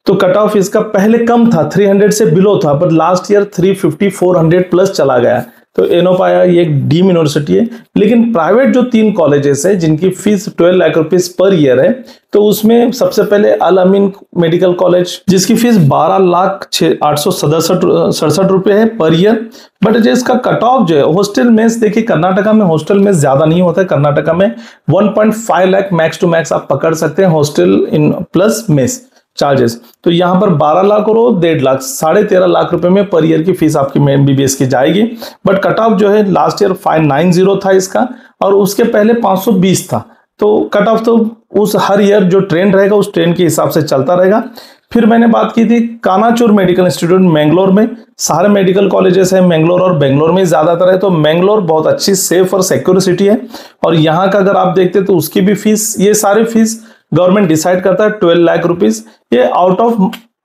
तो कट ऑफ इसका पहले कम था, 300 से बिलो था, पर लास्ट ईयर 350 400 प्लस चला गया। तो एनोपाया ये एक डीम यूनिवर्सिटी है। लेकिन प्राइवेट जो 3 कॉलेजेस है जिनकी fees 12 lakh rupees per year है, तो उसमें सबसे पहले अल अमीन मेडिकल कॉलेज जिसकी फीस 12,867 रुपए है पर ईयर। बट जो इसका कट ऑफ जो है हॉस्टल मेस, देखिए कर्नाटका में हॉस्टल मेस ज्यादा नहीं होता है। कर्नाटका में 1.5 लाख मैक्स टू मैक्स आप पकड़ सकते हैं hostel in plus mess charges. तो यहाँ पर 12 लाख और 1.5 लाख 13.5 लाख रुपए में पर ईयर की फीस आपकी MBBS की जाएगी। बट कट ऑफ जो है लास्ट ईयर 590 था इसका, और उसके पहले 520 था। तो कट ऑफ तो उस हर ईयर जो ट्रेंड रहेगा उस ट्रेंड के हिसाब से चलता रहेगा। फिर मैंने बात की थी कानाचूर मेडिकल इंस्टीट्यूट मैंगलोर में। सारे मेडिकल कॉलेजेस हैं मैंगलोर और बेंगलोर में ज्यादातर है, तो मैंगलोर बहुत अच्छी सेफ और सिक्योर सिटी है। और यहाँ का अगर आप देखते तो उसकी भी फीस, ये सारी फीस गवर्नमेंट डिसाइड करता है 12 लाख रुपीस। ये आउट ऑफ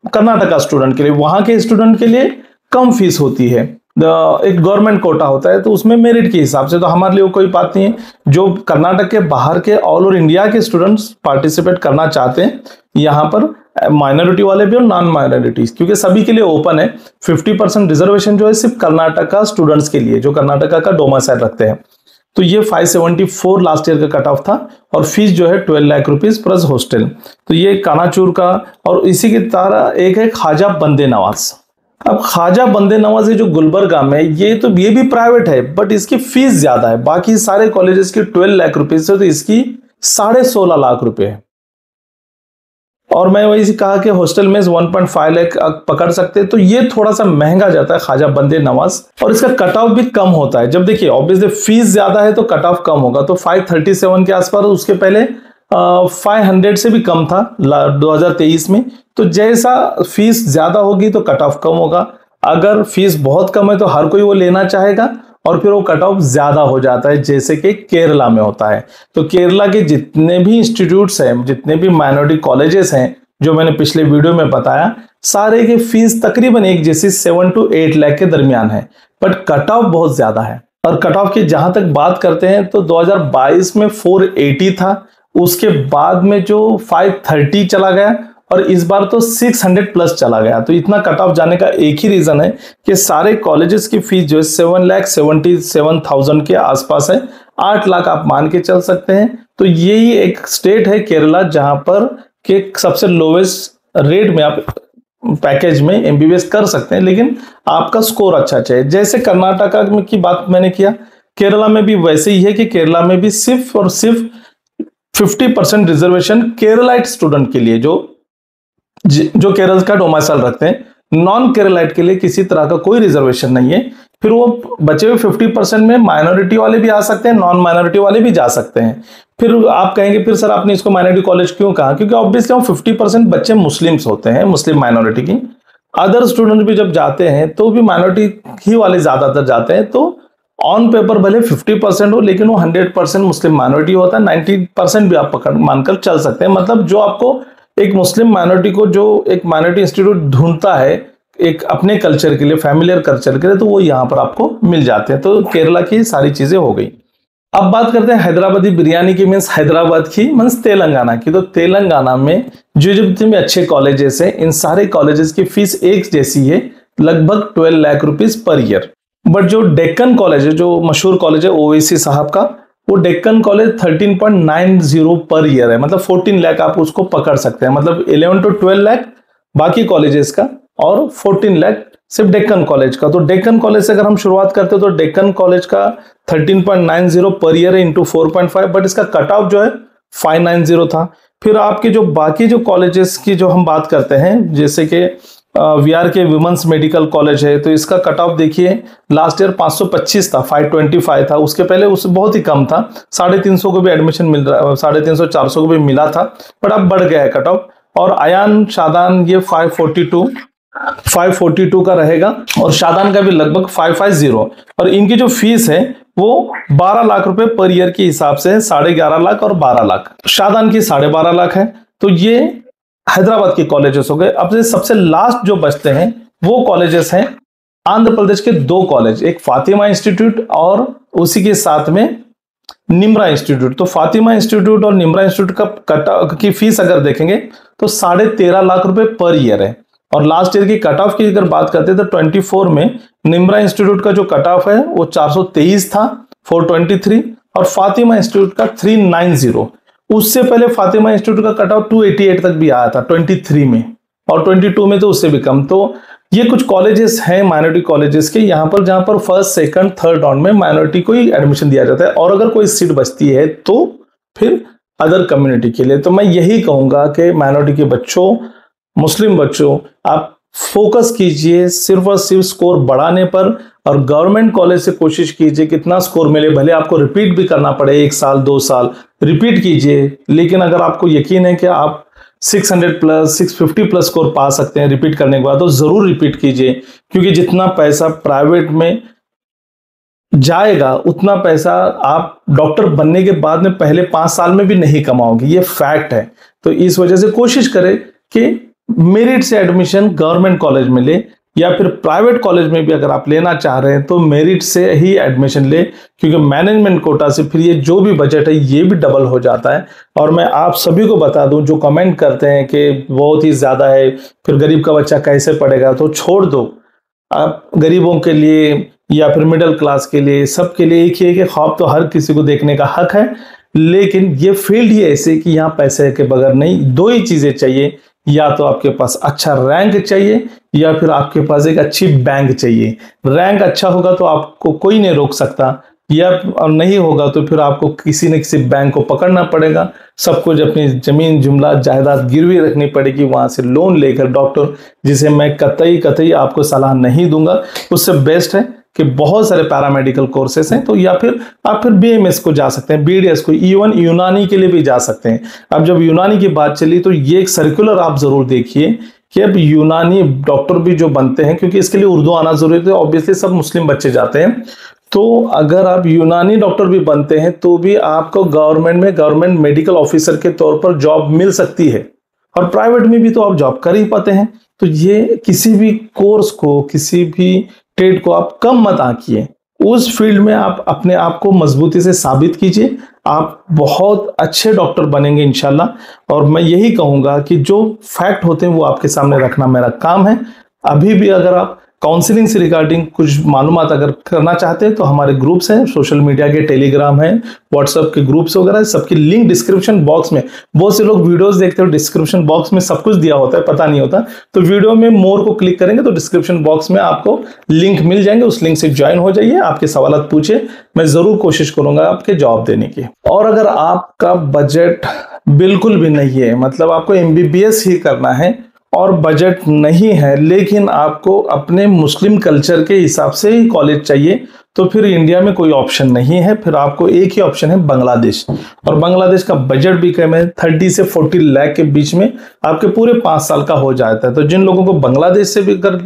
कर्नाटका स्टूडेंट के लिए, वहां के स्टूडेंट के लिए कम फीस होती है। एक गवर्नमेंट कोटा होता है, तो उसमें मेरिट के हिसाब से, तो हमारे लिए वो कोई बात नहीं है। जो कर्नाटक के बाहर के ऑल ओवर इंडिया के स्टूडेंट्स पार्टिसिपेट करना चाहते हैं यहाँ पर, माइनॉरिटी वाले भी और नॉन माइनॉरिटीज, क्योंकि सभी के लिए ओपन है। 50% रिजर्वेशन जो है सिर्फ कर्नाटका स्टूडेंट्स के लिए, जो कर्नाटका का डोमिसाइल रखते हैं। तो ये 574 लास्ट ईयर का कट ऑफ था, और फीस जो है 12 लाख रुपीज प्लस हॉस्टल। तो ये कानाचूर का, और इसी की तरह एक है ख्वाजा बंदे नवाज। अब ख्वाजा बंदे नवाज जो गुलबर्गा में, ये भी प्राइवेट है, बट इसकी फीस ज्यादा है। बाकी सारे कॉलेजेस की 12 लाख रुपीज है, तो इसकी 16.5 लाख रुपए है। और मैं वही कहा कि हॉस्टल में 1.5 लाख पकड़ सकते हैं, तो ये थोड़ा सा महंगा जाता है ख्वाजा बंदे नवाज, और इसका कट ऑफ भी कम होता है। जब देखिए ऑब्वियसली फीस ज्यादा है तो कट ऑफ कम होगा, तो 537 के आसपास, उसके पहले 500 से भी कम था 2023 में। तो जैसा फीस ज्यादा होगी तो कट ऑफ कम होगा, अगर फीस बहुत कम है तो हर कोई वो लेना चाहेगा, और फिर वो कट ऑफ ज्यादा हो जाता है, जैसे कि केरला में होता है। तो केरला के जितने भी इंस्टीट्यूट्स हैं, जितने भी माइनॉरिटी कॉलेजेस हैं, जो मैंने पिछले वीडियो में बताया, सारे की फीस तकरीबन एक जैसी 7 to 8 लाख के दरमियान है, बट कट ऑफ बहुत ज्यादा है। और कट ऑफ की जहां तक बात करते हैं तो 2022 में 480 था, उसके बाद में जो 530 चला गया, और इस बार तो 600 प्लस चला गया। तो इतना कट ऑफ जाने का एक ही रीजन है कि सारे कॉलेजेस की फीस जो है 7,77,000 के आसपास है। 8 लाख आप मान के चल सकते हैं। तो यही एक स्टेट है केरला, जहां पर के सबसे लोवेस्ट रेट में आप पैकेज में एमबीबीएस कर सकते हैं, लेकिन आपका स्कोर अच्छा चाहिए। जैसे कर्नाटका में की बात मैंने किया, केरला में भी वैसे ही है कि केरला में भी सिर्फ और सिर्फ 50% रिजर्वेशन केरलाइट स्टूडेंट के लिए, जो केरल का डोमिसाइल रखते हैं। नॉन केरलाइट के लिए किसी तरह का कोई रिजर्वेशन नहीं है। फिर वो बचे हुए 50% में माइनॉरिटी वाले भी आ सकते हैं, नॉन माइनॉरिटी वाले भी जा सकते हैं। फिर आप कहेंगे फिर सर आपने इसको माइनॉरिटी कॉलेज क्यों कहा? क्योंकि ऑब्वियसली 50% बच्चे मुस्लिम्स होते हैं, मुस्लिम माइनॉरिटी की। अदर स्टूडेंट भी जब जाते हैं तो भी माइनॉरिटी ही वाले ज्यादातर जाते हैं। तो ऑन पेपर भले 50% हो, लेकिन वो 100% मुस्लिम माइनॉरिटी होता है। 90% भी आप पकड़ मानकर चल सकते हैं। मतलब जो आपको एक मुस्लिम माइनॉरिटी को, जो एक माइनॉरिटी इंस्टीट्यूट ढूंढता है एक अपने कल्चर के लिए, फैमिलियर कल्चर के लिए, तो वो यहाँ पर आपको मिल जाते हैं। तो केरला की सारी चीजें हो गई। अब बात करते हैं हैदराबादी बिरयानी की, मीन्स हैदराबाद की, मीन्स तेलंगाना की। तो तेलंगाना में जो जितने भी अच्छे कॉलेजेस हैं, इन सारे कॉलेजेस की फीस एक जैसी है, लगभग 12 lakh rupees per year. But जो डेक्कन कॉलेज है, जो मशहूर कॉलेज है ओवैसी साहब का, वो डेक्कन कॉलेज 13.90 पर ईयर है। मतलब 14 लाख आप उसको पकड़ सकते हैं। मतलब 11 to 12 लाख बाकी कॉलेजेस का, और 14 लाख सिर्फ डेक्कन कॉलेज का। तो डेक्कन कॉलेज से अगर हम शुरुआत करते हैं तो डेक्कन कॉलेज का 13.90 पर ईयर है इंटू 4.5, बट इसका कट ऑफ जो है 590 था। फिर आपके जो बाकी जो कॉलेजेस की जो हम बात करते हैं, जैसे कि वीआर के वुमेन्स मेडिकल कॉलेज है, तो इसका कट ऑफ देखिए लास्ट ईयर 525 था, 525 था। उसके पहले उससे बहुत ही कम था, 350 को भी एडमिशन मिल रहा, 350 400 को भी मिला था, बट अब बढ़ गया है कट ऑफ। और अयान शादान ये 542 का रहेगा, और शादान का भी लगभग 550। और इनकी जो फीस है वो 12 लाख रुपए पर ईयर के हिसाब से, 11.5 लाख और 12 लाख। शादान की 12.5 लाख है। तो ये हैदराबाद के कॉलेजेस हो गए। अब से सबसे लास्ट जो बचते हैं वो कॉलेजेस हैं आंध्र प्रदेश के 2 कॉलेज, एक फातिमा इंस्टीट्यूट और उसी के साथ में निम्रा इंस्टीट्यूट। तो फातिमा इंस्टीट्यूट और निम्रा इंस्टीट्यूट की फीस अगर देखेंगे तो 13.5 लाख रुपए पर ईयर है। और लास्ट ईयर की कट ऑफ की अगर बात करते हैं तो 24 में निम्रा इंस्टीट्यूट का जो कट ऑफ है वो 423 था, 423, और फातिमा इंस्टीट्यूट का 390। उससे पहले फातिमा इंस्टीट्यूट का कट ऑफ 288 तक भी आया था 23 में, और 22 में तो उससे भी कम। तो ये कुछ कॉलेजेस हैं माइनॉरिटी कॉलेजेस के यहाँ पर, जहां पर फर्स्ट सेकंड थर्ड राउंड में माइनॉरिटी को ही एडमिशन दिया जाता है, और अगर कोई सीट बचती है तो फिर अदर कम्युनिटी के लिए। तो मैं यही कहूंगा कि माइनॉरिटी के बच्चों, मुस्लिम बच्चों, आप फोकस कीजिए सिर्फ और सिर्फ स्कोर बढ़ाने पर, और गवर्नमेंट कॉलेज से कोशिश कीजिए कितना स्कोर मिले, भले आपको रिपीट भी करना पड़े, 1 साल 2 साल रिपीट कीजिए, लेकिन अगर आपको यकीन है कि आप 600 प्लस 650 प्लस स्कोर पा सकते हैं रिपीट करने के बाद, तो जरूर रिपीट कीजिए। क्योंकि जितना पैसा प्राइवेट में जाएगा उतना पैसा आप डॉक्टर बनने के बाद में पहले 5 साल में भी नहीं कमाओगे, ये फैक्ट है। तो इस वजह से कोशिश करें कि मेरिट से एडमिशन गवर्नमेंट कॉलेज में ले, या फिर प्राइवेट कॉलेज में भी अगर आप लेना चाह रहे हैं तो मेरिट से ही एडमिशन ले, क्योंकि मैनेजमेंट कोटा से फिर ये जो भी बजट है ये भी डबल हो जाता है। और मैं आप सभी को बता दूं जो कमेंट करते हैं कि बहुत ही ज़्यादा है, फिर गरीब का बच्चा कैसे पढ़ेगा, तो छोड़ दो। आप गरीबों के लिए या फिर मिडिल क्लास के लिए, सबके लिए एक ही है कि ख्वाब तो हर किसी को देखने का हक है, लेकिन ये फील्ड ही ऐसे कि यहाँ पैसे के बगैर नहीं, दो ही चीज़ें चाहिए, या तो आपके पास अच्छा रैंक चाहिए या फिर आपके पास एक अच्छी बैंक चाहिए। रैंक अच्छा होगा तो आपको कोई नहीं रोक सकता, या और नहीं होगा तो फिर आपको किसी न किसी बैंक को पकड़ना पड़ेगा, सब कुछ अपनी जमीन जुमला जायदाद गिरवी रखनी पड़ेगी, वहां से लोन लेकर डॉक्टर, जिसे मैं कतई आपको सलाह नहीं दूंगा। उससे बेस्ट है कि बहुत सारे पैरामेडिकल कोर्सेस हैं, तो या फिर आप फिर बीएमएस को जा सकते हैं, बीडीएस को, इवन यूनानी के लिए भी जा सकते हैं। अब जब यूनानी की बात चली तो ये एक सर्कुलर आप जरूर देखिए कि अब यूनानी डॉक्टर भी जो बनते हैं, क्योंकि इसके लिए उर्दू आना जरूरी है, ऑब्वियसली सब मुस्लिम बच्चे जाते हैं, तो अगर आप यूनानी डॉक्टर भी बनते हैं तो भी आपको गवर्नमेंट में गवर्नमेंट मेडिकल ऑफिसर के तौर पर जॉब मिल सकती है, और प्राइवेट में भी तो आप जॉब कर ही पाते हैं। तो ये किसी भी कोर्स को, किसी भी ट्रेड को आप कम मत आंकिए, उस फील्ड में आप अपने आप को मजबूती से साबित कीजिए, आप बहुत अच्छे डॉक्टर बनेंगे इंशाल्लाह। और मैं यही कहूंगा कि जो फैक्ट होते हैं वो आपके सामने रखना मेरा काम है। अभी भी अगर आप काउंसलिंग से रिगार्डिंग कुछ मालूमात अगर करना चाहते हैं तो हमारे ग्रुप्स हैं, सोशल मीडिया के, टेलीग्राम है, व्हाट्सएप के ग्रुप्स वगैरह, सबकी लिंक डिस्क्रिप्शन बॉक्स में, बहुत से लोग वीडियोस देखते हो डिस्क्रिप्शन बॉक्स में सब कुछ दिया होता है, पता नहीं होता, तो वीडियो में मोर को क्लिक करेंगे तो डिस्क्रिप्शन बॉक्स में आपको लिंक मिल जाएंगे, उस लिंक से ज्वाइन हो जाइए, आपके सवाल पूछे, मैं जरूर कोशिश करूंगा आपके जवाब देने की। और अगर आपका बजट बिल्कुल भी नहीं है, मतलब आपको एमबीबीएस ही करना है और बजट नहीं है, लेकिन आपको अपने मुस्लिम कल्चर के हिसाब से ही कॉलेज चाहिए, तो फिर इंडिया में कोई ऑप्शन नहीं है, फिर आपको एक ही ऑप्शन है बांग्लादेश। और बांग्लादेश का बजट भी कम है, 30 से 40 लाख के बीच में आपके पूरे 5 साल का हो जाता है। तो जिन लोगों को बांग्लादेश से भी अगर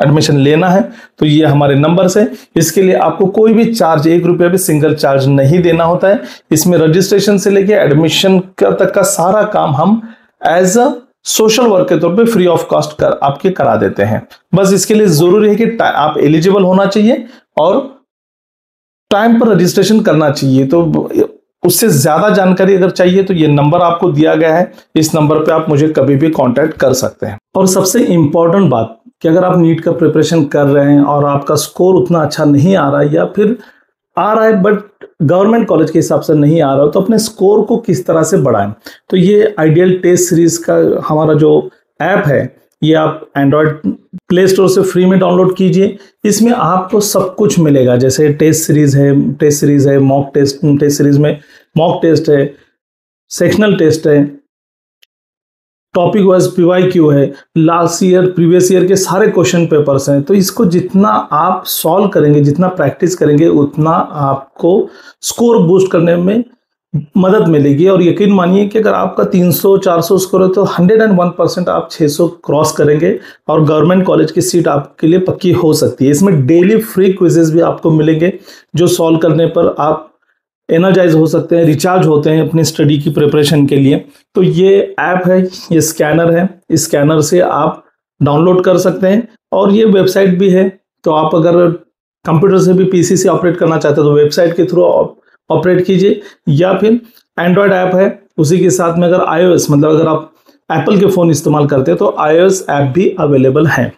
एडमिशन लेना है तो ये हमारे नंबर से, इसके लिए आपको कोई भी चार्ज, 1 रुपया भी सिंगल चार्ज नहीं देना होता है। इसमें रजिस्ट्रेशन से लेके एडमिशन तक का सारा काम हम एज अ सोशल वर्क के तौर पे फ्री ऑफ कॉस्ट आपके करा देते हैं। बस इसके लिए जरूरी है कि आप एलिजिबल होना चाहिए और टाइम पर रजिस्ट्रेशन करना चाहिए। तो उससे ज्यादा जानकारी अगर चाहिए तो ये नंबर आपको दिया गया है, इस नंबर पे आप मुझे कभी भी कांटेक्ट कर सकते हैं। और सबसे इंपॉर्टेंट बात कि अगर आप नीट का प्रिपरेशन कर रहे हैं और आपका स्कोर उतना अच्छा नहीं आ रहा है, या फिर आ रहा है बट गवर्नमेंट कॉलेज के हिसाब से नहीं आ रहा हो, तो अपने स्कोर को किस तरह से बढ़ाएं। तो ये आइडियल टेस्ट सीरीज का हमारा जो ऐप है, ये आप एंड्रॉयड प्ले स्टोर से फ्री में डाउनलोड कीजिए। इसमें आपको सब कुछ मिलेगा, जैसे टेस्ट सीरीज है, मॉक टेस्ट सीरीज में मॉक टेस्ट है, सेक्शनल टेस्ट है, टॉपिक वाइज पीवाईक्यू है, लास्ट ईयर प्रीवियस ईयर के सारे क्वेश्चन पेपर्स हैं। तो इसको जितना आप सॉल्व करेंगे, जितना प्रैक्टिस करेंगे, उतना आपको स्कोर बूस्ट करने में मदद मिलेगी। और यकीन मानिए कि अगर आपका 300-400 स्कोर है तो 101% आप 600 क्रॉस करेंगे और गवर्नमेंट कॉलेज की सीट आपके लिए पक्की हो सकती है। इसमें डेली फ्री क्विजेस भी आपको मिलेंगे, जो सॉल्व करने पर आप एनर्जाइज हो सकते हैं, रिचार्ज होते हैं अपनी स्टडी की प्रिपरेशन के लिए। तो ये ऐप है, ये स्कैनर है, इस स्कैनर से आप डाउनलोड कर सकते हैं। और ये वेबसाइट भी है, तो आप अगर कंप्यूटर से भी पीसी से ऑपरेट करना चाहते हैं तो वेबसाइट के थ्रू ऑपरेट कीजिए, या फिर एंड्रॉयड ऐप है, उसी के साथ में अगर iOS, मतलब अगर आप एप्पल के फ़ोन इस्तेमाल करते हैं तो iOS ऐप भी अवेलेबल है।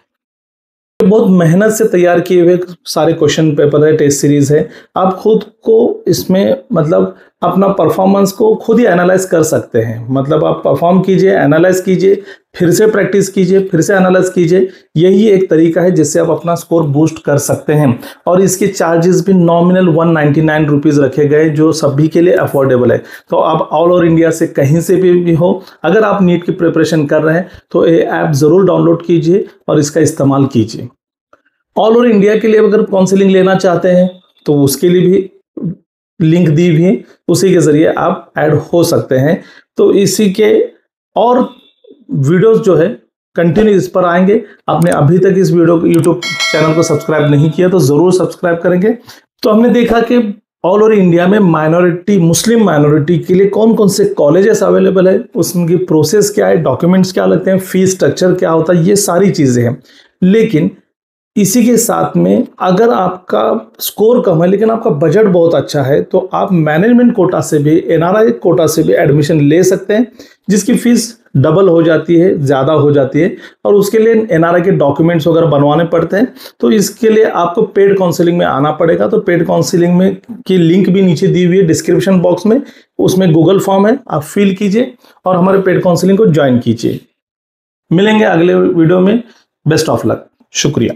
बहुत मेहनत से तैयार किए हुए सारे क्वेश्चन पेपर है, टेस्ट सीरीज है। आप खुद को इसमें मतलब अपना परफॉर्मेंस को खुद ही एनालाइज कर सकते हैं, मतलब आप परफॉर्म कीजिए, एनालाइज कीजिए, फिर से प्रैक्टिस कीजिए, फिर से एनालाइज कीजिए। यही एक तरीका है जिससे आप अपना स्कोर बूस्ट कर सकते हैं। और इसके चार्जेस भी नॉमिनल 199 रुपीज़ रखे गए, जो सभी के लिए अफोर्डेबल है। तो आप ऑल ओवर इंडिया से कहीं से भी हो, अगर आप नीट की प्रिपरेशन कर रहे हैं तो ये ऐप ज़रूर डाउनलोड कीजिए और इसका इस्तेमाल कीजिए। ऑल ओवर इंडिया के लिए अगर काउंसलिंग लेना चाहते हैं तो उसके लिए भी लिंक दी भी, उसी के ज़रिए आप ऐड हो सकते हैं। तो इसी के और वीडियोस जो है कंटिन्यू इस पर आएंगे। आपने अभी तक इस वीडियो को यूट्यूब चैनल को सब्सक्राइब नहीं किया तो ज़रूर सब्सक्राइब करेंगे। तो हमने देखा कि ऑल ओवर इंडिया में माइनॉरिटी, मुस्लिम माइनॉरिटी के लिए कौन कौन से कॉलेजेस अवेलेबल है, उसकी प्रोसेस क्या है, डॉक्यूमेंट्स क्या लगते हैं, फीस स्ट्रक्चर क्या होता है, ये सारी चीज़ें हैं। लेकिन इसी के साथ में अगर आपका स्कोर कम है लेकिन आपका बजट बहुत अच्छा है तो आप मैनेजमेंट कोटा से भी, एनआरआई कोटा से भी एडमिशन ले सकते हैं, जिसकी फीस डबल हो जाती है, ज़्यादा हो जाती है, और उसके लिए एनआरआई के डॉक्यूमेंट्स वगैरह बनवाने पड़ते हैं। तो इसके लिए आपको पेड काउंसलिंग में आना पड़ेगा। तो पेड काउंसलिंग में की लिंक भी नीचे दी हुई है डिस्क्रिप्शन बॉक्स में, उसमें गूगल फॉर्म है, आप फिल कीजिए और हमारे पेड काउंसलिंग को ज्वाइन कीजिए। मिलेंगे अगले वीडियो में। Best of luck. शुक्रिया।